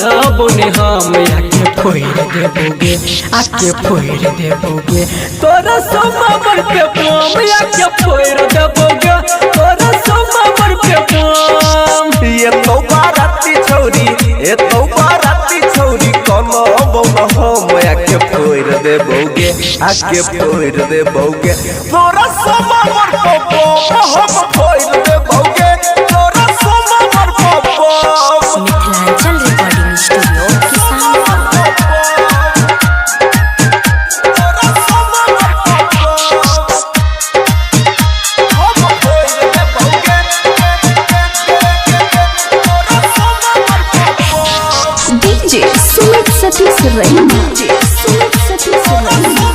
बनबोने हम आके फोड़ देबोगे आके फोड़ देबोगे तोरा सोमवार पे बम आके फोड़ देबोगे तोरा सोमवार पे बम ये तो बाराती छौरी ये तो बाराती छौरी कोनो बम हम आके फोड़ देबोगे आके फोड़ देबोगे तोरा सोमवार पे बम हम फोड़ देबोगे तोरा सोमवार पे बम Mithilanchal recording studio DJ Sumit Satish Raina DJ Sumit Satish रैना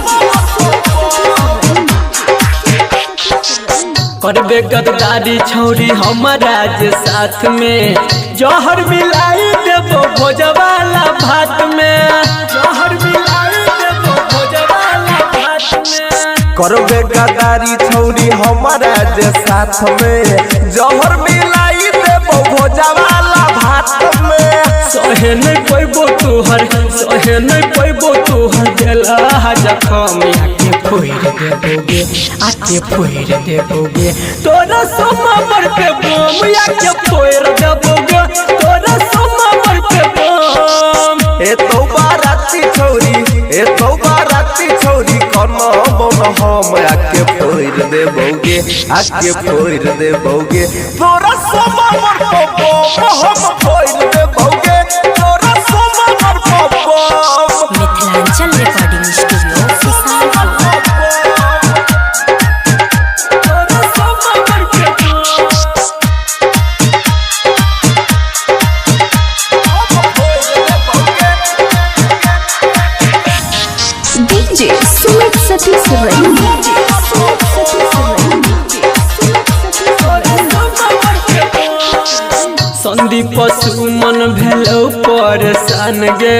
करबे गद्दारी छौरी हमारा जे साथ में जहर मिलाई देबो भोजवाला भात में जहर मिलाई देबो भोजवाला भात में करबे गद्दारी छौरी हमारा जे साथ में जहर मिलाई देबो भोजवाला भात में सहे नहीं पैबो तोहर दिला जखम आके फोड़ देबोगे आके फोड़ देबोगे तोरा सोमवार पे बम आके फोड़ देबोगे तोरा सोमवार पे बम ए तो बाराती छौरी कोनो बम हम आके फोड़ देबोगे आके फोड़ देबोगे तोरा सोमवार पे बम हम फोड़ देबोगे तोरा सोमवार पे बम मिथिलांचल रिकॉर्डिंग स्टूडियो तोरा सोमवार पे डीजे सुमित सतीश रैना डीजे सुमित सतीश रैना संदीप सुमन भेलो परेशान गे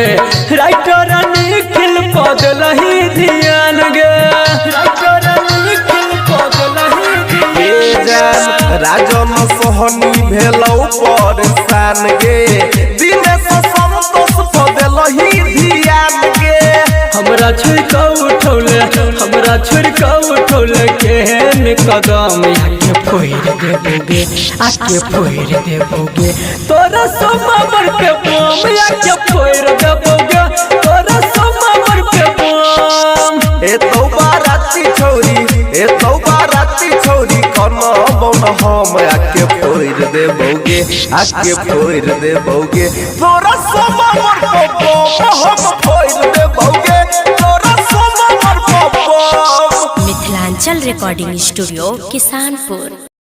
राइटर निखिल पगलही ध्यान गे राइटर निखिल पगलही ध्यान राजन सोहनी भेलौ परेशान गे दिनेश संतोष पदेलही ध्यान गे हमरा छोड़ के उठौले केहन कदम आके फोड़ देबोगे आके फोड़ देबोगे तोरा सोमवार पे बम आके फोड़ देबोगे तोरा सोमवार पे बम ए तो बाराती छौरी कोनो बम हम आके फोड़ देबोगे आके फोड़ देबोगे तोरा सोमवार पे बम हम फोड़ देबोगे तोरा सोमवार पे बम मिथिलांचल रिकॉर्डिंग स्टूडियो किसानपुर।